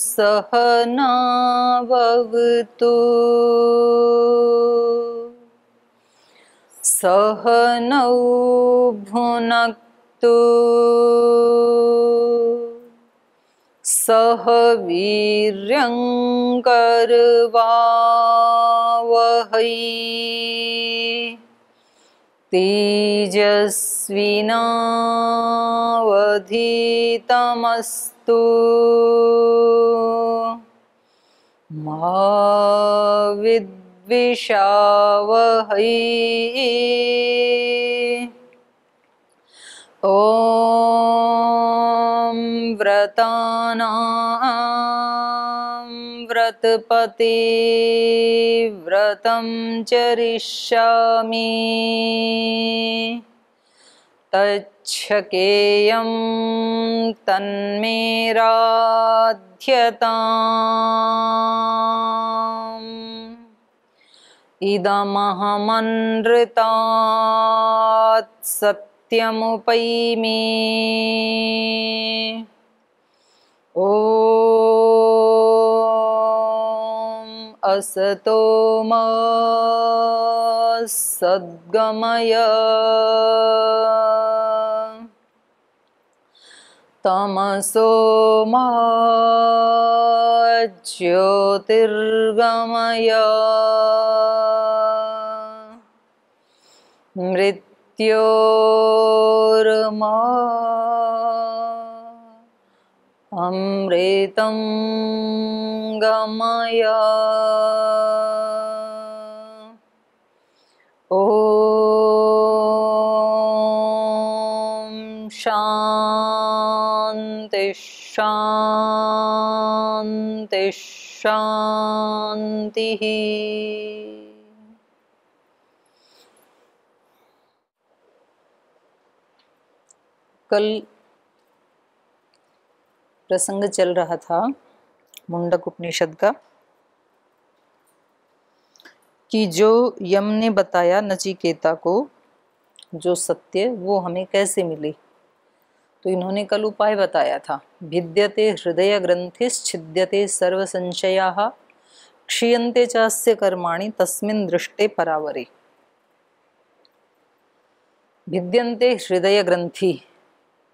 सहनाववतु सहनौ भुनक्तु सह वीर्यङ्करवावहै तेजस्विनावधीतमस्तु मा विद्विषावहै। ॐ व्रतानां व्रतपते व्रतं चरिष्यामि तच्छकेयं तन्मे राध्यताम् इदमहमनृतात् सत्यमुपैमि। ॐ असतो मा सद्गमय तमसो मा ज्योतिर्गमय मृत्योर्मा अमृतं गमय। ॐ शान्ति शान्ति शान्तिः। कल प्रसंग चल रहा था मुंडक उपनिषद का कि जो यम ने बताया नचिकेता को जो सत्य वो हमें कैसे मिले। तो इन्होंने कल उपाय बताया था। भिद्यते हृदय ग्रंथिश्छिद्यते सर्व संशयाः क्षीयन्ते चास्य कर्माणि तस्मिन् दृष्टे परावरे। भिद्यन्ते हृदय ग्रंथि,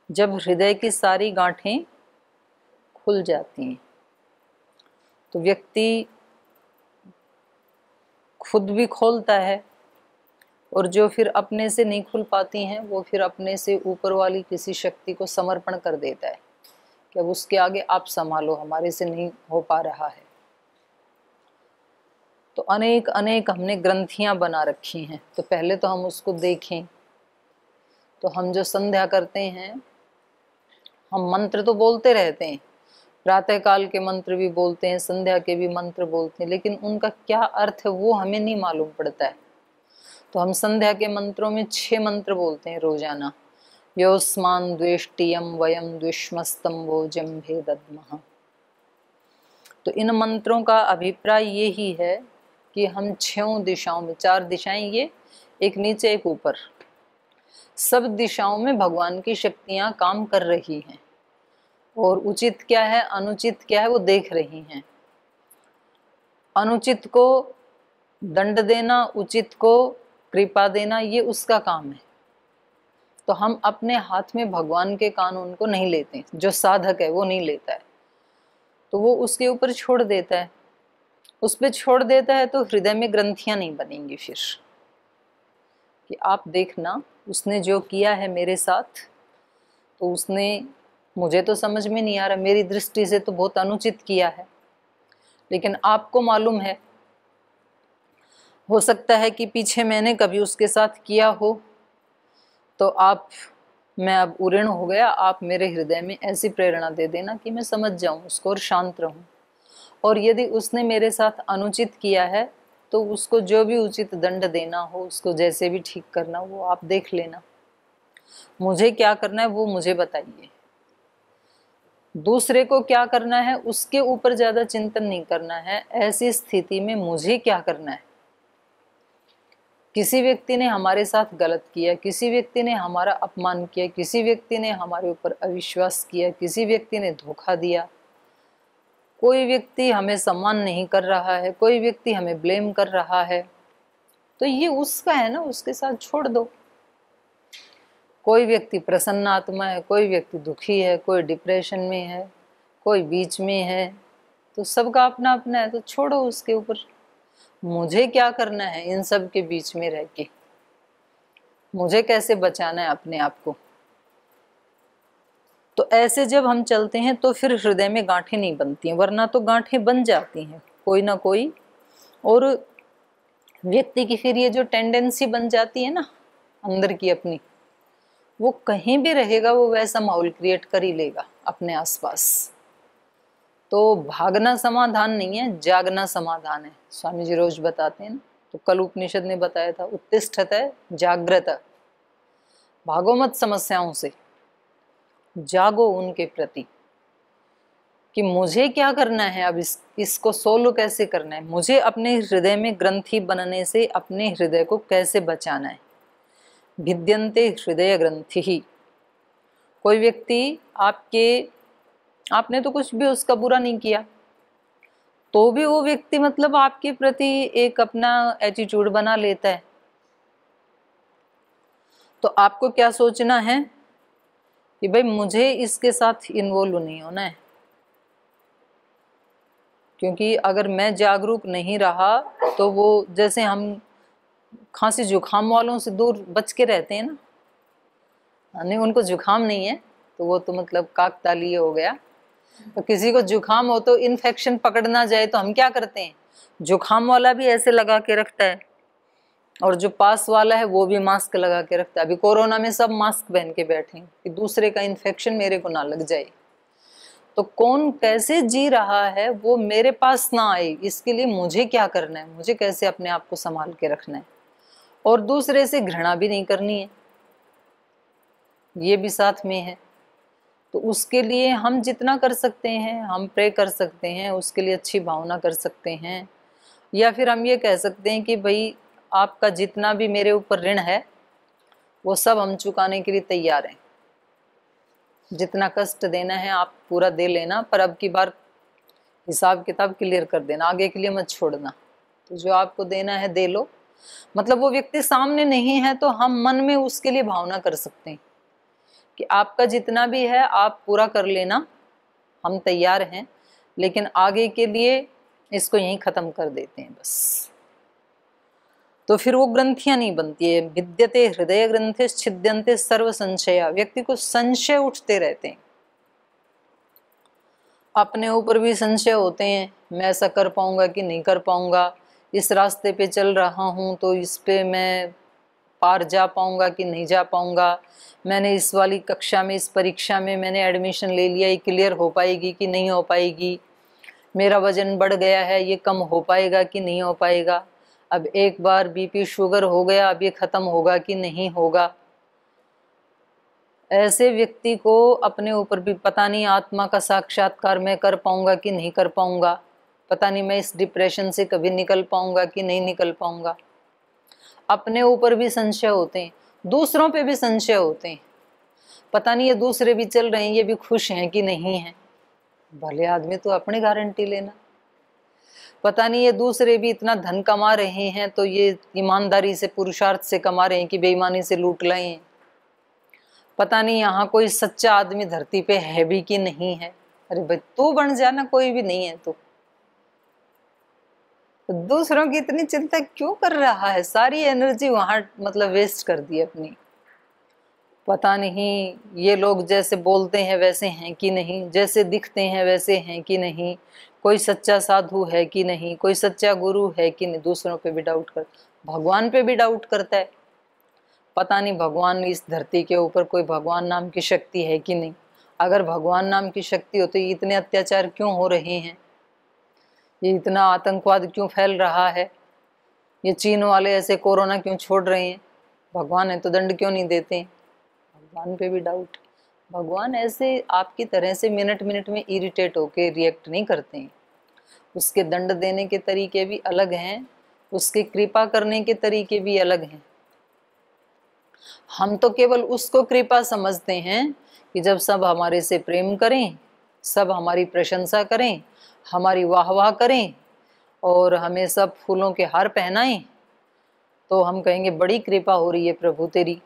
जब हृदय की सारी गांठें खुल जाती हैं तो व्यक्ति खुद भी खोलता है, और जो फिर अपने से नहीं खुल पाती हैं वो फिर अपने से ऊपर वाली किसी शक्ति को समर्पण कर देता है कि अब उसके आगे आप संभालो, हमारे से नहीं हो पा रहा है। तो अनेक अनेक हमने ग्रंथियां बना रखी हैं। तो पहले तो हम उसको देखें। तो हम जो संध्या करते हैं, हम मंत्र तो बोलते रहते हैं, प्रातः काल के मंत्र भी बोलते हैं, संध्या के भी मंत्र बोलते हैं, लेकिन उनका क्या अर्थ है वो हमें नहीं मालूम पड़ता है। तो हम संध्या के मंत्रों में 6 मंत्र बोलते हैं रोजाना। योस्मान द्वेष्टियम वयम द्विष्मस्तम वोजम भेदद्मः। तो इन मंत्रों का अभिप्राय ये ही है कि हम 6 दिशाओं में, 4 दिशाएं ये, एक नीचे एक ऊपर, सब दिशाओं में भगवान की शक्तियां काम कर रही हैं और उचित क्या है अनुचित क्या है वो देख रही हैं। अनुचित को दंड देना, उचित को कृपा देना, ये उसका काम है। तो हम अपने हाथ में भगवान के कानून को नहीं लेते, जो साधक है वो नहीं लेता है, तो वो उसके ऊपर छोड़ देता है। उस पर छोड़ देता है तो हृदय में ग्रंथियां नहीं बनेंगी फिर कि आप देखना उसने जो किया है मेरे साथ, तो उसने, मुझे तो समझ में नहीं आ रहा, मेरी दृष्टि से तो बहुत अनुचित किया है, लेकिन आपको मालूम है। हो सकता है कि पीछे मैंने कभी उसके साथ किया हो, तो आप, मैं अब उऋण हो गया, आप मेरे हृदय में ऐसी प्रेरणा दे देना कि मैं समझ जाऊं उसको और शांत रहूं। और यदि उसने मेरे साथ अनुचित किया है तो उसको जो भी उचित दंड देना हो, उसको जैसे भी ठीक करना वो आप देख लेना। मुझे क्या करना है वो मुझे बताइए। दूसरे को क्या करना है उसके ऊपर ज्यादा चिंतन नहीं करना है। ऐसी स्थिति में मुझे क्या करना है। किसी व्यक्ति ने हमारे साथ गलत किया, किसी व्यक्ति ने हमारा अपमान किया, किसी व्यक्ति ने हमारे ऊपर अविश्वास किया, किसी व्यक्ति ने धोखा दिया, कोई व्यक्ति हमें सम्मान नहीं कर रहा है, कोई व्यक्ति हमें ब्लेम कर रहा है, तो ये उसका है ना, उसके साथ छोड़ दो। कोई व्यक्ति प्रसन्न आत्मा है, कोई व्यक्ति दुखी है, कोई डिप्रेशन में है, कोई बीच में है, तो सबका अपना अपना है, तो छोड़ो उसके ऊपर। मुझे क्या करना है इन सब के बीच में रह के? मुझे कैसे बचाना है अपने आप को? तो ऐसे जब हम चलते हैं तो फिर हृदय में गांठें नहीं बनती हैं, वरना तो गांठें बन जाती हैं कोई ना कोई। और व्यक्ति की फिर ये जो टेंडेंसी बन जाती है ना अंदर की अपनी, वो कहीं भी रहेगा वो वैसा माहौल क्रिएट कर ही लेगा अपने आसपास। तो भागना समाधान नहीं है, जागना समाधान है। स्वामी जी रोज बताते हैं ना, तो कल उपनिषद ने बताया था, उत्तिष्ठत है जागृत, भागो मत समस्याओं से, जागो उनके प्रति कि मुझे क्या करना है, अब इसको सोल्व कैसे करना है, मुझे अपने हृदय में ग्रंथि बनने से अपने हृदय को कैसे बचाना है। भिद्यन्ते हृदय ग्रंथि ही। कोई व्यक्ति आपने तो कुछ भी उसका बुरा नहीं किया, तो भी वो व्यक्ति मतलब आपके प्रति एक अपना एटीट्यूड बना लेता है। तो आपको क्या सोचना है कि भाई मुझे इसके साथ इन्वॉल्व नहीं होना है, क्योंकि अगर मैं जागरूक नहीं रहा तो वो, जैसे हम खांसी जुकाम वालों से दूर बच के रहते हैं ना, नहीं उनको जुकाम नहीं है तो वो तो मतलब काकतालीय हो गया। तो किसी को जुकाम हो तो इन्फेक्शन पकड़ ना जाए तो हम क्या करते हैं, जुकाम वाला भी ऐसे लगा के रखता है, और जो पास वाला है वो भी मास्क लगा के रखता है। अभी कोरोना में सब मास्क पहन के बैठे हैं कि दूसरे का इन्फेक्शन मेरे को ना लग जाए। तो कौन कैसे जी रहा है वो मेरे पास ना आए, इसके लिए मुझे क्या करना है, मुझे कैसे अपने आप को संभाल के रखना है। और दूसरे से घृणा भी नहीं करनी है, ये भी साथ में है। तो उसके लिए हम जितना कर सकते हैं, हम प्रे कर सकते हैं, उसके लिए अच्छी भावना कर सकते हैं, या फिर हम ये कह सकते हैं कि भाई आपका जितना भी मेरे ऊपर ऋण है वो सब हम चुकाने के लिए तैयार हैं। जितना कष्ट देना है आप पूरा दे लेना, पर अब की बार हिसाब किताब क्लियर कर देना, आगे के लिए मत छोड़ना। तो जो आपको देना है दे लो। मतलब वो व्यक्ति सामने नहीं है तो हम मन में उसके लिए भावना कर सकते हैं कि आपका जितना भी है आप पूरा कर लेना, हम तैयार हैं, लेकिन आगे के लिए इसको यहीं खत्म कर देते हैं बस। तो फिर वो ग्रंथियां नहीं बनती है। विद्यते हृदय ग्रंथि छिद्यन्ते सर्व संशया। व्यक्ति को संशय उठते रहते हैं, अपने ऊपर भी संशय होते हैं, मैं ऐसा कर पाऊंगा कि नहीं कर पाऊंगा, इस रास्ते पे चल रहा हूं तो इस पे मैं पार जा पाऊंगा कि नहीं जा पाऊंगा, मैंने इस वाली कक्षा में, इस परीक्षा में मैंने एडमिशन ले लिया, ये क्लियर हो पाएगी कि नहीं हो पाएगी, मेरा वजन बढ़ गया है, ये कम हो पाएगा कि नहीं हो पाएगा, अब एक बार बीपी शुगर हो गया, अब ये खत्म होगा कि नहीं होगा। ऐसे व्यक्ति को अपने ऊपर भी पता नहीं आत्मा का साक्षात्कार मैं कर पाऊंगा कि नहीं कर पाऊंगा, पता नहीं मैं इस डिप्रेशन से कभी निकल पाऊंगा कि नहीं निकल पाऊंगा। अपने ऊपर भी संशय होते हैं, दूसरों पे भी संशय होते हैं, पता नहीं ये दूसरे भी चल रहे हैं, ये भी खुश हैं कि नहीं हैं। भले आदमी तो अपनी गारंटी लेना, पता नहीं ये दूसरे भी इतना धन कमा रहे हैं तो ये ईमानदारी से पुरुषार्थ से कमा रहे हैं कि बेईमानी से लूट लाए हैं। पता नहीं यहाँ कोई सच्चा आदमी धरती पे है भी कि नहीं है। अरे भाई तू बन जाना, कोई भी नहीं है तो दूसरों की इतनी चिंता क्यों कर रहा है, सारी एनर्जी वहां मतलब वेस्ट कर दी अपनी। पता नहीं ये लोग जैसे बोलते हैं वैसे हैं कि नहीं, जैसे दिखते हैं वैसे हैं कि नहीं, कोई सच्चा साधु है कि नहीं, कोई सच्चा गुरु है कि नहीं। दूसरों पे भी डाउट कर, भगवान पे भी डाउट करता है, पता नहीं भगवान इस धरती के ऊपर कोई भगवान नाम की शक्ति है कि नहीं। अगर भगवान नाम की शक्ति हो तो ये इतने अत्याचार क्यों हो रहे हैं, ये इतना आतंकवाद क्यों फैल रहा है, ये चीन वाले ऐसे कोरोना क्यों छोड़ रहे हैं, भगवान है तो दंड क्यों नहीं देते हैं। भगवान पे भी डाउट। भगवान ऐसे आपकी तरह से मिनट मिनट में इरिटेट होके रिएक्ट नहीं करते हैं, उसके दंड देने के तरीके भी अलग हैं, उसकी कृपा करने के तरीके भी अलग हैं। हम तो केवल उसको कृपा समझते हैं कि जब सब हमारे से प्रेम करें, सब हमारी प्रशंसा करें, हमारी वाह वाह करें और हमें सब फूलों के हार पहनाएं, तो हम कहेंगे बड़ी कृपा हो रही है प्रभु तेरी।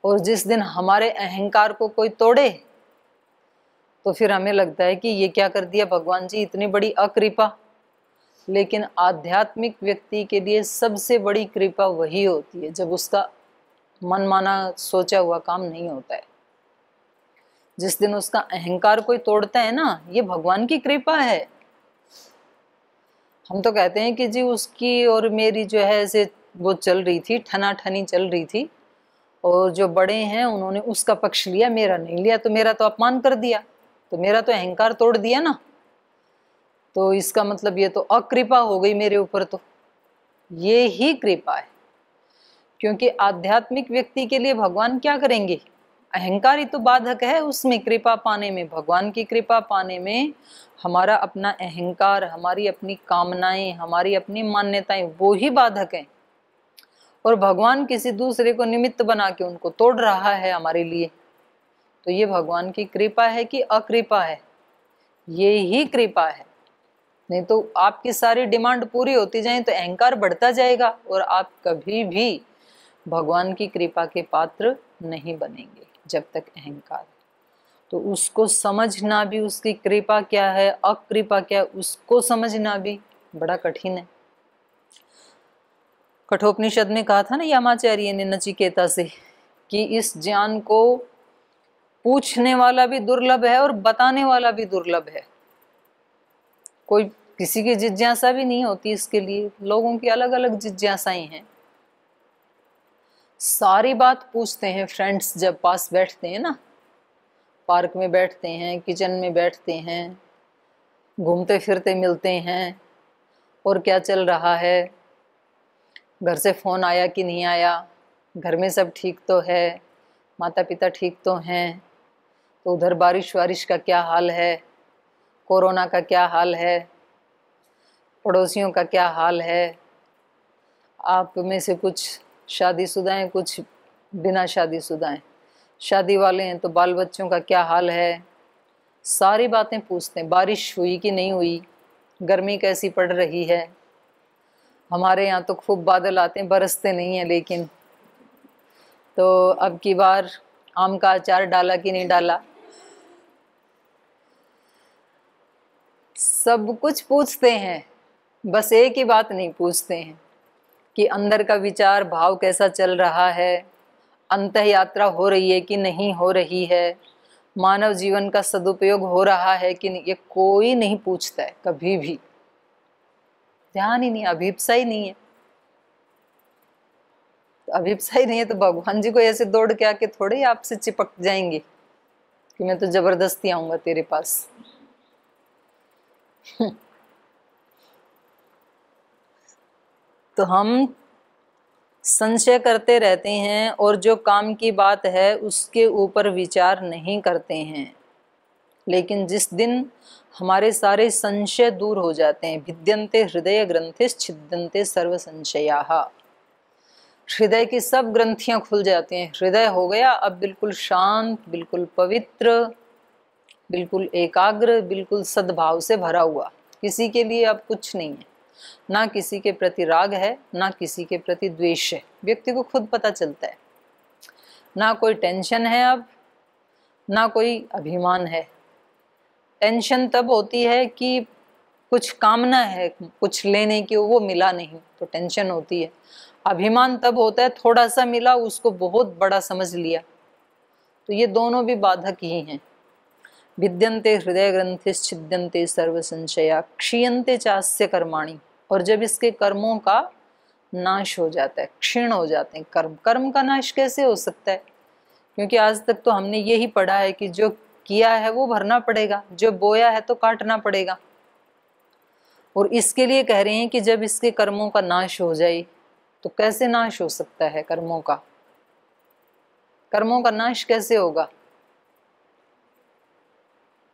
और जिस दिन हमारे अहंकार को कोई तोड़े तो फिर हमें लगता है कि ये क्या कर दिया भगवान जी, इतनी बड़ी अकृपा। लेकिन आध्यात्मिक व्यक्ति के लिए सबसे बड़ी कृपा वही होती है जब उसका मनमाना सोचा हुआ काम नहीं होता है। जिस दिन उसका अहंकार कोई तोड़ता है ना, ये भगवान की कृपा है। हम तो कहते हैं कि जी उसकी और मेरी जो है ऐसे वो चल रही थी, ठनाठनी चल रही थी, और जो बड़े हैं उन्होंने उसका पक्ष लिया, मेरा नहीं लिया, तो मेरा तो अपमान कर दिया, तो मेरा तो अहंकार तोड़ दिया ना। तो इसका मतलब ये तो अकृपा हो गई मेरे ऊपर। तो ये ही कृपा है, क्योंकि आध्यात्मिक व्यक्ति के लिए भगवान क्या करेंगे? अहंकार ही तो बाधक है उसमें कृपा पाने में। भगवान की कृपा पाने में हमारा अपना अहंकार, हमारी अपनी कामनाएं, हमारी अपनी मान्यताएं, वो ही बाधक हैं। और भगवान किसी दूसरे को निमित्त बना के उनको तोड़ रहा है हमारे लिए। तो ये भगवान की कृपा है कि अकृपा है? ये ही कृपा है। नहीं तो आपकी सारी डिमांड पूरी होती जाए तो अहंकार बढ़ता जाएगा और आप कभी भी भगवान की कृपा के पात्र नहीं बनेंगे जब तक अहंकार। तो उसको समझना भी, उसकी कृपा क्या है, अकृपा क्या है, उसको समझना भी बड़ा कठिन है। कठोपनिषद में कहा था ना यामाचार्य ने नचिकेता से कि इस ज्ञान को पूछने वाला भी दुर्लभ है और बताने वाला भी दुर्लभ है। कोई किसी की जिज्ञासा भी नहीं होती इसके लिए, लोगों की अलग अलग जिज्ञासाएं हैं। सारी बात पूछते हैं फ्रेंड्स जब पास बैठते हैं ना, पार्क में बैठते हैं, किचन में बैठते हैं, घूमते फिरते मिलते हैं, और क्या चल रहा है, घर से फ़ोन आया कि नहीं आया, घर में सब ठीक तो है, माता पिता ठीक तो हैं, तो उधर बारिश वारिश का क्या हाल है, कोरोना का क्या हाल है, पड़ोसियों का क्या हाल है, आप में से कुछ शादीशुदा हैं, कुछ बिना शादीशुदा हैं, शादी वाले हैं तो बाल बच्चों का क्या हाल है। सारी बातें पूछते हैं। बारिश हुई कि नहीं हुई, गर्मी कैसी पड़ रही है। हमारे यहाँ तो खूब बादल आते हैं, बरसते नहीं हैं लेकिन। तो अब की बार आम का अचार डाला कि नहीं डाला। सब कुछ पूछते हैं, बस एक ही बात नहीं पूछते हैं कि अंदर का विचार भाव कैसा चल रहा है, अंतः यात्रा हो रही है कि नहीं हो रही है, मानव जीवन का सदुपयोग हो रहा है कि नहीं। ये कोई नहीं पूछता है कभी भी, ध्यान ही नहीं, अभिप्सा ही नहीं है। तो अभिप्सा ही नहीं है तो भगवान जी को ऐसे दौड़ के आके थोड़े ही आपसे चिपक जाएंगे कि मैं तो जबरदस्ती आऊंगा तेरे पास। तो हम संशय करते रहते हैं और जो काम की बात है उसके ऊपर विचार नहीं करते हैं। लेकिन जिस दिन हमारे सारे संशय दूर हो जाते हैं, भिद्यन्ते हृदय ग्रंथिश्छिद्यन्ते सर्व संशयाः, हृदय की सब ग्रंथियां खुल जाती हैं, हृदय हो गया अब बिल्कुल शांत, बिल्कुल पवित्र, बिल्कुल एकाग्र, बिल्कुल सद्भाव से भरा हुआ। किसी के लिए अब कुछ नहीं है, ना किसी के प्रति राग है, ना किसी के प्रति द्वेष है, व्यक्ति को खुद पता चलता है। ना कोई टेंशन है अब, ना कोई अभिमान है। टेंशन तब होती है कि कुछ कामना है कुछ लेने की, वो मिला नहीं तो टेंशन होती है। अभिमान तब होता है थोड़ा सा मिला उसको बहुत बड़ा समझ लिया। तो ये दोनों भी बाधक ही हैं। विद्यन्ते हृदय ग्रंथिश्छिद्यन्ते सर्व संशया क्षीयन्ते चास्य कर्माणि। और जब इसके कर्मों का नाश हो जाता है, क्षीण हो जाते हैं कर्म। कर्म का नाश कैसे हो सकता है? क्योंकि आज तक तो हमने यही पढ़ा है कि जो किया है वो भरना पड़ेगा, जो बोया है तो काटना पड़ेगा। और इसके लिए कह रहे हैं कि जब इसके कर्मों का नाश हो जाए, तो कैसे नाश हो सकता है कर्मों का? कर्मों का नाश कैसे होगा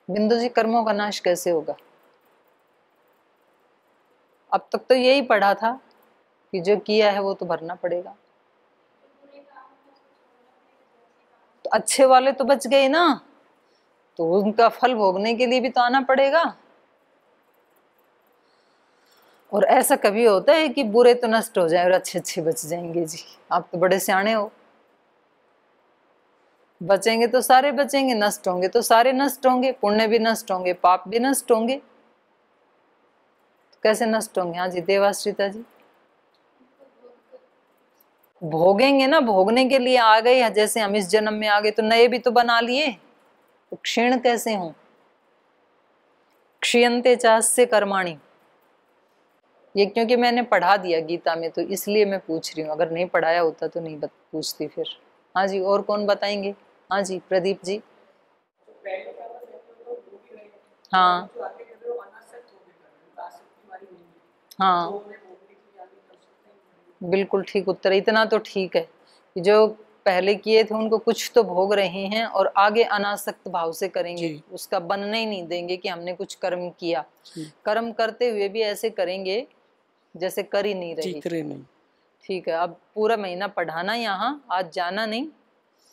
बिंदु जी? कर्मों का नाश कैसे होगा? अब तक तो यही पढ़ा था कि जो किया है वो तो भरना पड़ेगा। तो अच्छे वाले तो बच गए ना, तो उनका फल भोगने के लिए भी तो आना पड़ेगा। और ऐसा कभी होता है कि बुरे तो नष्ट हो जाए और अच्छे अच्छे बच जाएंगे? जी आप तो बड़े सियाने हो। बचेंगे तो सारे बचेंगे, नष्ट होंगे तो सारे नष्ट होंगे, पुण्य भी नष्ट होंगे, पाप भी नष्ट होंगे। तो कैसे नष्ट होंगे? हाँ जी देवाश्रिता जी। भोगेंगे ना, भोगने के लिए आ गए, जैसे हम इस जन्म में आ गए तो नए भी तो बना लिए, तो क्षीण कैसे हों? क्षीयन्ते चास्य कर्माणि। ये क्योंकि मैंने पढ़ा दिया गीता में तो इसलिए मैं पूछ रही हूँ, अगर नहीं पढ़ाया होता तो नहीं पूछती फिर। हाँ जी और कौन बताएंगे? हाँ जी प्रदीप जी। हाँ हाँ बिल्कुल ठीक उत्तर। इतना तो ठीक है कि जो पहले किए थे उनको कुछ तो भोग रहे हैं और आगे अनासक्त भाव से करेंगे, उसका बनने ही नहीं देंगे कि हमने कुछ कर्म किया। कर्म करते हुए भी ऐसे करेंगे जैसे कर ही नहीं रही। ठीक है, अब पूरा महीना पढ़ाना, यहाँ आज जाना नहीं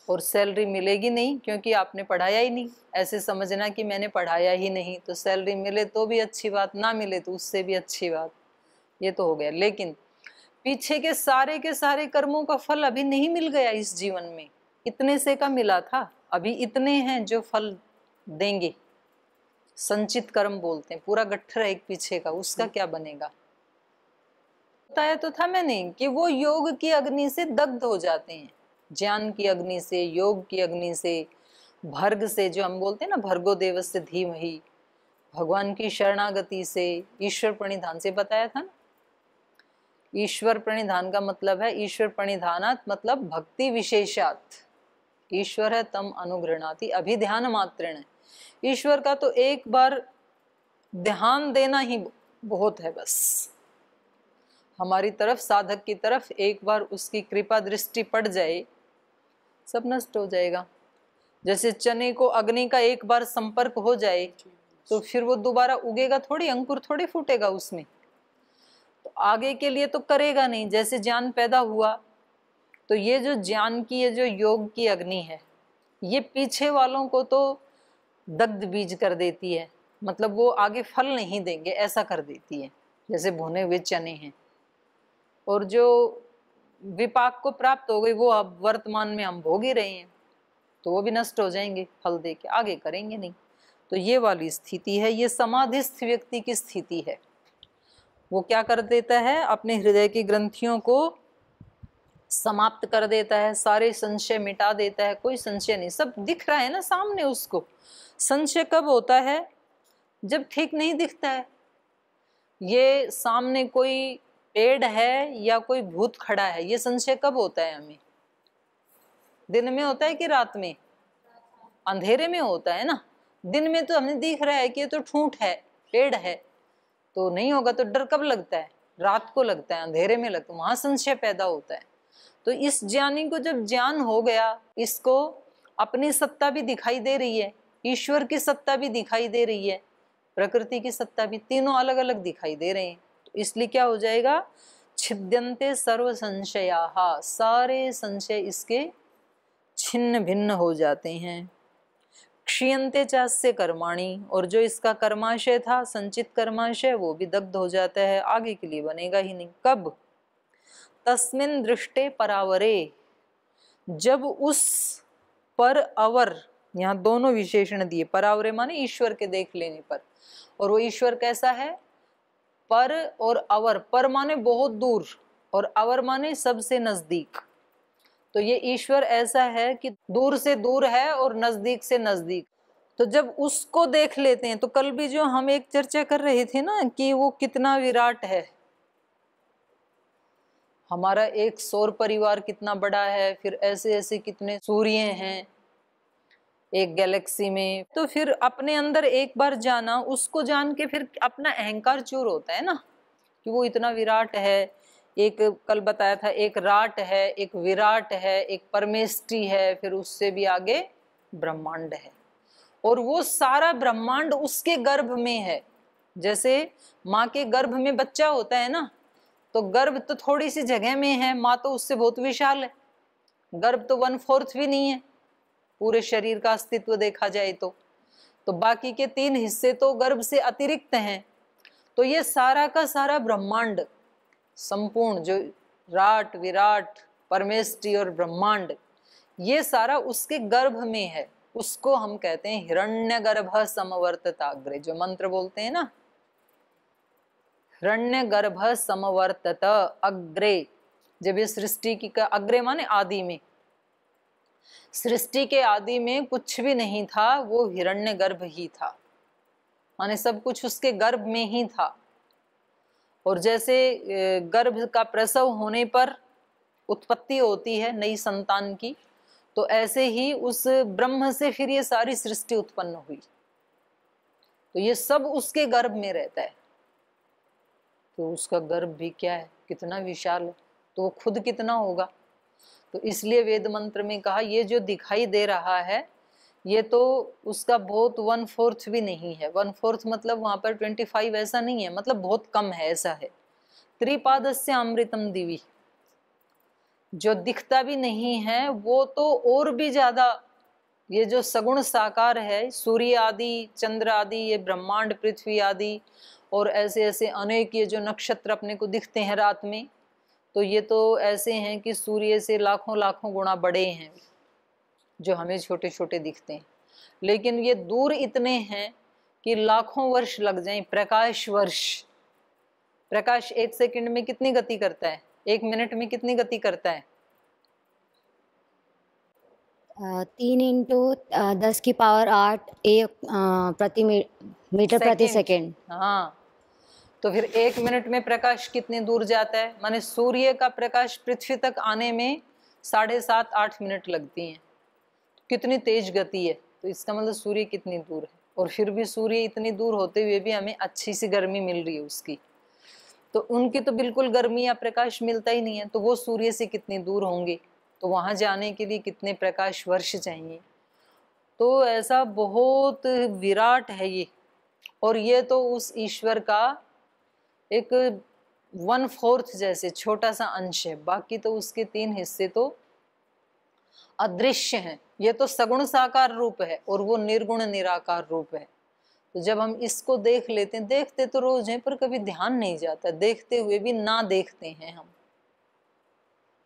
और सैलरी मिलेगी नहीं क्योंकि आपने पढ़ाया ही नहीं। ऐसे समझना कि मैंने पढ़ाया ही नहीं, तो सैलरी मिले तो भी अच्छी बात, ना मिले तो उससे भी अच्छी बात। ये तो हो गया, लेकिन पीछे के सारे कर्मों का फल अभी नहीं मिल गया इस जीवन में। इतने से का मिला था, अभी इतने हैं जो फल देंगे। संचित कर्म बोलते हैं, पूरा गट्ठर है एक पीछे का, उसका क्या बनेगा? बताया तो था मैंने कि वो योग की अग्नि से दग्ध हो जाते हैं, ज्ञान की अग्नि से, योग की अग्नि से, भर्ग से, जो हम बोलते हैं ना भर्गो देवस्य धीमहि, भगवान की शरणागति से, ईश्वर प्रणिधान से बताया था ना। ईश्वर प्रणिधान का मतलब है, ईश्वर प्रणिधानात मतलब भक्ति विशेषात, ईश्वर है तम अनुगृणाति अभिध्यान मात्रेण। ईश्वर का तो एक बार ध्यान देना ही बहुत है, बस हमारी तरफ, साधक की तरफ एक बार उसकी कृपा दृष्टि पड़ जाए, सब नष्ट हो जाएगा। जैसे चने को अग्नि का एक बार संपर्क हो जाए तो फिर वो दोबारा उगेगा थोड़ी, अंकुर थोड़ी फूटेगा उसमें, तो आगे के लिए तो करेगा नहीं। जैसे ज्ञान पैदा हुआ तो ये जो ज्ञान की, ये जो योग की अग्नि है, ये पीछे वालों को तो दग्ध बीज कर देती है, मतलब वो आगे फल नहीं देंगे ऐसा कर देती है, जैसे भुने हुए चने हैं। और जो विपाक को प्राप्त हो गई वो अब वर्तमान में हम भोग ही रहे हैं, तो वो भी नष्ट हो जाएंगे, फल दे के आगे करेंगे नहीं। तो ये वाली स्थिति है, ये समाधिस्थ व्यक्ति की स्थिति है। वो क्या कर देता है, अपने हृदय की ग्रंथियों को समाप्त कर देता है, सारे संशय मिटा देता है, कोई संशय नहीं, सब दिख रहा है ना सामने उसको। संशय कब होता है? जब ठीक नहीं दिखता है, ये सामने कोई पेड़ है या कोई भूत खड़ा है, ये संशय कब होता है हमें? दिन में होता है कि रात में? अंधेरे में होता है ना। दिन में तो हमें दिख रहा है कि ये तो ठूंठ है, पेड़ है, तो नहीं होगा, तो डर कब लगता है? रात को लगता है, अंधेरे में लगता है, वहां संशय पैदा होता है। तो इस ज्ञानी को जब ज्ञान हो गया, इसको अपनी सत्ता भी दिखाई दे रही है, ईश्वर की सत्ता भी दिखाई दे रही है, प्रकृति की सत्ता भी, तीनों अलग अलग दिखाई दे रहे हैं। तो इसलिए क्या हो जाएगा, छिद्यन्ते सर्व संशयाः, सारे संशय इसके छिन्न भिन्न हो जाते हैं। क्षीयन्ते चास्य कर्माणि, और जो इसका कर्माशय था, संचित कर्माशय, वो भी दग्ध हो जाता है, आगे के लिए बनेगा ही नहीं। कब? तस्मिन् दृष्टे परावरे, जब उस पर अवर, यहाँ दोनों विशेषण दिए, परावरे माने ईश्वर के देख लेने पर, और वो ईश्वर कैसा है? पर और अवर, पर माने बहुत दूर और अवर माने सबसे नजदीक। तो ये ईश्वर ऐसा है कि दूर से दूर है और नजदीक से नजदीक। तो जब उसको देख लेते हैं, तो कल भी जो हम एक चर्चा कर रहे थे ना कि वो कितना विराट है, हमारा एक सौर परिवार कितना बड़ा है, फिर ऐसे ऐसे कितने सूर्य हैं एक गैलेक्सी में। तो फिर अपने अंदर एक बार जाना, उसको जान के फिर अपना अहंकार चूर होता है ना कि वो इतना विराट है। एक कल बताया था, एक राट है, एक विराट है, एक परमेष्टि है, फिर उससे भी आगे ब्रह्मांड है, और वो सारा ब्रह्मांड उसके गर्भ में है। जैसे माँ के गर्भ में बच्चा होता है ना, तो गर्भ तो थोड़ी सी जगह में है, माँ तो उससे बहुत विशाल है, गर्भ तो 1/4 भी नहीं है पूरे शरीर का अस्तित्व देखा जाए तो बाकी के 3 हिस्से तो गर्भ से अतिरिक्त हैं। तो ये सारा का सारा ब्रह्मांड संपूर्ण, जो राट विराट परमेष्टि और ब्रह्मांड, ये सारा उसके गर्भ में है। उसको हम कहते हैं हिरण्यगर्भ समवर्तताग्रे, जो मंत्र बोलते हैं ना, हिरण्यगर्भ समवर्तत अग्रे। जब ये सृष्टि की का अग्रे माने आदि में, सृष्टि के आदि में कुछ भी नहीं था, वो हिरण्यगर्भ ही था, माने सब कुछ उसके गर्भ में ही था। और जैसे गर्भ का प्रसव होने पर उत्पत्ति होती है नई संतान की, तो ऐसे ही उस ब्रह्म से फिर ये सारी सृष्टि उत्पन्न हुई। तो ये सब उसके गर्भ में रहता है। तो उसका गर्भ भी क्या है, कितना विशाल है, तो वो खुद कितना होगा। तो इसलिए वेद मंत्र में कहा ये जो दिखाई दे रहा है ये तो उसका बहुत 1/4 भी नहीं है। 1/4 मतलब वहां पर 25 ऐसा नहीं है, मतलब बहुत कम है, ऐसा है। त्रिपादस्य अमृतम दिवी, जो दिखता भी नहीं है वो तो और भी ज्यादा, ये जो सगुण साकार है, सूर्य आदि, चंद्र आदि, ये ब्रह्मांड, पृथ्वी आदि, और ऐसे ऐसे अनेक ये जो नक्षत्र अपने को दिखते हैं रात में, तो ये तो ऐसे हैं कि सूर्य से लाखों लाखों गुना बड़े हैं, जो हमें छोटे छोटे दिखते हैं। लेकिन ये दूर इतने हैं कि लाखों वर्ष लग जाएं, प्रकाश वर्ष। प्रकाश 1 सेकंड में कितनी गति करता है, 1 मिनट में कितनी गति करता है? 3 × 10⁸ एक प्रति मीटर प्रति सेकंड। हाँ, तो फिर 1 मिनट में प्रकाश कितने दूर जाता है? माने सूर्य का प्रकाश पृथ्वी तक आने में 7.5-8 मिनट लगती हैं। कितनी तेज गति है, तो इसका मतलब सूर्य कितनी दूर है। और फिर भी सूर्य इतनी दूर होते हुए भी हमें अच्छी सी गर्मी मिल रही है उसकी, तो उनकी तो बिल्कुल गर्मी या प्रकाश मिलता ही नहीं है, तो वो सूर्य से कितनी दूर होंगे, तो वहां जाने के लिए कितने प्रकाश वर्ष चाहिए। तो ऐसा बहुत विराट है ये। और ये तो उस ईश्वर का एक 1/4 जैसे छोटा सा अंश है, बाकी तो उसके 3 हिस्से तो अदृश्य हैं। ये तो सगुण साकार रूप है और वो निर्गुण निराकार रूप है। तो जब हम इसको देख लेते हैं, देखते तो रोज हैं पर कभी ध्यान नहीं जाता, देखते हुए भी ना देखते हैं हम।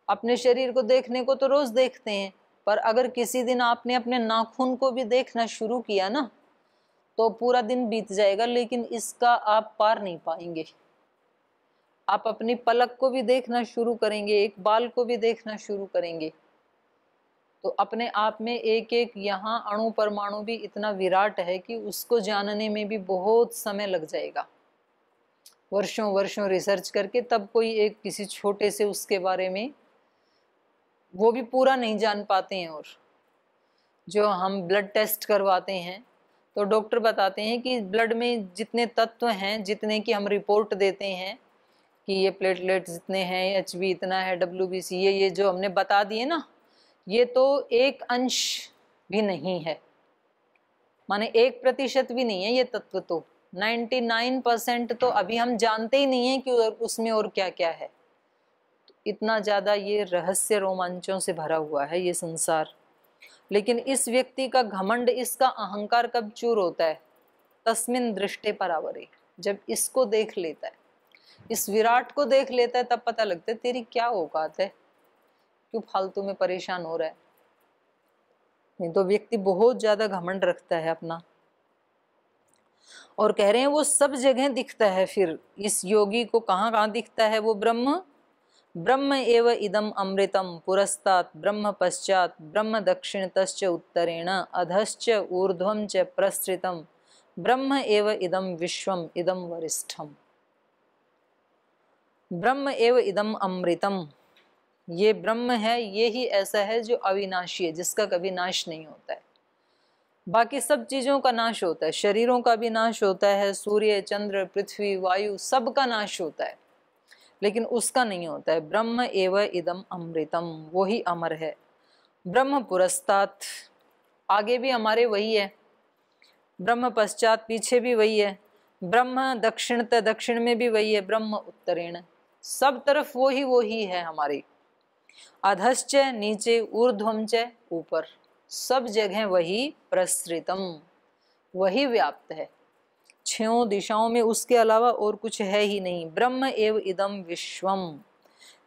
अपने शरीर को देखने को तो रोज देखते हैं, पर अगर किसी दिन आपने अपने नाखून को भी देखना शुरू किया ना, तो पूरा दिन बीत जाएगा, लेकिन इसका आप पार नहीं पाएंगे। आप अपनी पलक को भी देखना शुरू करेंगे, एक बाल को भी देखना शुरू करेंगे, तो अपने आप में एक एक यहाँ अणु परमाणु भी इतना विराट है कि उसको जानने में भी बहुत समय लग जाएगा। वर्षों वर्षों रिसर्च करके तब कोई एक किसी छोटे से उसके बारे में, वो भी पूरा नहीं जान पाते हैं। और जो हम ब्लड टेस्ट करवाते हैं तो डॉक्टर बताते हैं कि ब्लड में जितने तत्व हैं, जितने की हम रिपोर्ट देते हैं कि ये प्लेटलेट्स जितने हैं, HB इतना है, WBC ये जो हमने बता दिए ना, ये तो 1 अंश भी नहीं है, माने 1% भी नहीं है ये तत्व। तो 99% तो अभी हम जानते ही नहीं है कि उसमें और क्या क्या है। तो इतना ज्यादा ये रहस्य रोमांचों से भरा हुआ है ये संसार। लेकिन इस व्यक्ति का घमंड, इसका अहंकार कब चूर होता है? तस्मिन दृष्टे परावरे, जब इसको देख लेता है, इस विराट को देख लेता है, तब पता लगता है तेरी क्या औकात है, क्यों फालतू में परेशान हो रहा है। नहीं तो व्यक्ति बहुत ज्यादा घमंड रखता है अपना, और कह रहे हैं वो सब जगह दिखता है। फिर इस योगी को कहाँ कहाँ दिखता है वो ब्रह्म? ब्रह्म एव इदम अमृतम पुरस्तात् ब्रह्म पश्चात ब्रह्म दक्षिणतश्च उत्तरेण अधश्च ऊर्ध्वं च प्रसृतम ब्रह्म एव इदम विश्वम इदम वरिष्ठम। ब्रह्म एव इदम अमृतम, ये ब्रह्म है, ये ही ऐसा है जो अविनाशी है, जिसका कभी नाश नहीं होता है। बाकी सब चीजों का नाश होता है, शरीरों का भी नाश होता है, सूर्य चंद्र पृथ्वी वायु सब का नाश होता है, लेकिन उसका नहीं होता है। ब्रह्म एव इदम अमृतम, वो ही अमर है। ब्रह्म पुरस्तात्, आगे भी हमारे वही है, ब्रह्म पश्चात पीछे भी वही है, ब्रह्म दक्षिणत दक्षिण में भी वही है, ब्रह्म उत्तरेण, सब तरफ वो ही है हमारी। अधश्च नीचे, ऊर्ध्वं च ऊपर, सब जगह वही प्रसृतम, वही व्याप्त है। छयों दिशाओं में उसके अलावा और कुछ है ही नहीं। ब्रह्म एव इदम विश्वम,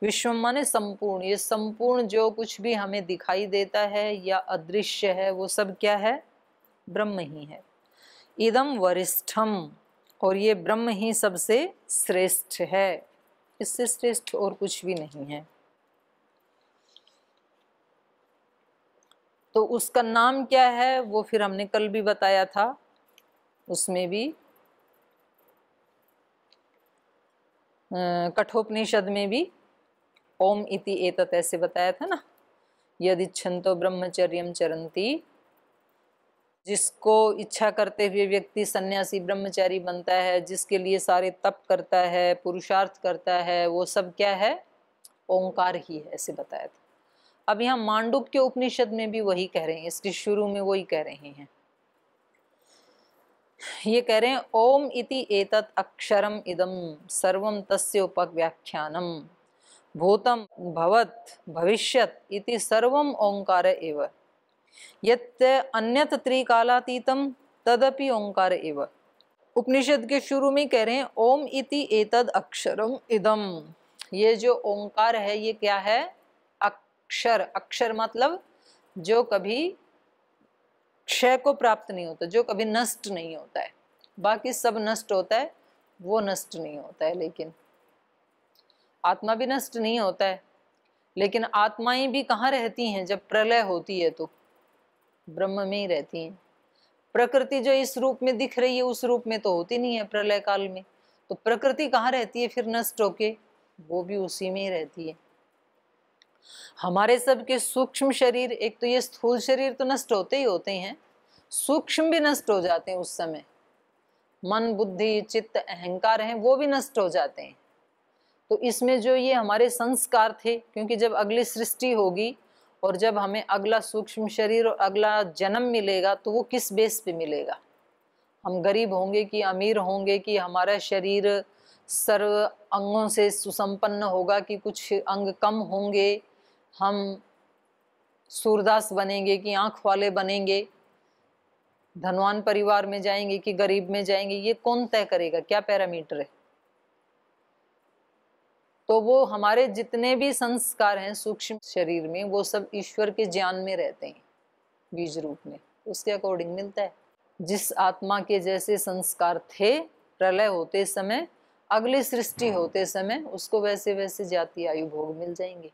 विश्वम माने संपूर्ण, ये संपूर्ण जो कुछ भी हमें दिखाई देता है या अदृश्य है वो सब क्या है, ब्रह्म ही है। इदम वरिष्ठम, और ये ब्रह्म ही सबसे श्रेष्ठ है, इससे श्रेष्ठ और कुछ भी नहीं है। तो उसका नाम क्या है वो फिर हमने कल भी बताया था, उसमें भी कठोपनिषद में भी ओम इति एतत् ऐसे बताया था ना, यदिच्छन्तो ब्रह्मचर्यम चरन्ति, जिसको इच्छा करते हुए व्यक्ति सन्यासी ब्रह्मचारी बनता है, जिसके लिए सारे तप करता है, पुरुषार्थ करता है, वो सब क्या है, ओंकार ही है, ऐसे बताया था। अब यहाँ मांडुक्य उपनिषद में भी वही कह रहे हैं, इसके शुरू में वही कह रहे हैं, ये कह रहे हैं ओम इति एतत् अक्षरम इदम सर्वम तस्य उपव्याख्यानम भूतम भवत् भविष्यत् इति सर्वम ओंकार एव, यत् अन्यत् त्रिकालातीतम तदपि ओंकार एव। उपनिषद के शुरू में कह रहे हैं ओम इति एतद् अक्षरम इदम, ये जो ओंकार है ये क्या है, अक्षर। अक्षर मतलब जो कभी क्षय को प्राप्त नहीं होता, जो कभी नष्ट नहीं होता है, बाकी सब नष्ट होता है, वो नष्ट नहीं होता है। लेकिन आत्मा भी नष्ट नहीं होता है, लेकिन आत्माएं भी कहाँ रहती हैं, जब प्रलय होती है तो ब्रह्म में ही रहती हैं। प्रकृति जो इस रूप में दिख रही है उस रूप में तो होती नहीं है प्रलय काल में, तो प्रकृति कहाँ रहती है फिर नष्ट होके, वो भी उसी में ही रहती है। हमारे सबके सूक्ष्म शरीर, एक तो ये स्थूल शरीर तो नष्ट होते ही होते हैं, सूक्ष्म भी नष्ट हो जाते हैं उस समय, मन बुद्धि चित्त अहंकार हैं वो भी नष्ट हो जाते हैं। तो इसमें जो ये हमारे संस्कार थे, क्योंकि जब अगली सृष्टि होगी और जब हमें अगला सूक्ष्म शरीर और अगला जन्म मिलेगा तो वो किस बेस पे मिलेगा, हम गरीब होंगे कि अमीर होंगे, कि हमारा शरीर सर्व अंगों से सुसंपन्न होगा कि कुछ अंग कम होंगे, हम सूरदास बनेंगे कि आंख वाले बनेंगे, धनवान परिवार में जाएंगे कि गरीब में जाएंगे, ये कौन तय करेगा, क्या पैरामीटर है। तो वो हमारे जितने भी संस्कार हैं सूक्ष्म शरीर में वो सब ईश्वर के ज्ञान में रहते हैं बीज रूप में, उसके अकॉर्डिंग मिलता है। जिस आत्मा के जैसे संस्कार थे प्रलय होते समय, अगली सृष्टि होते समय उसको वैसे वैसे जाति आयु भोग मिल जाएंगे।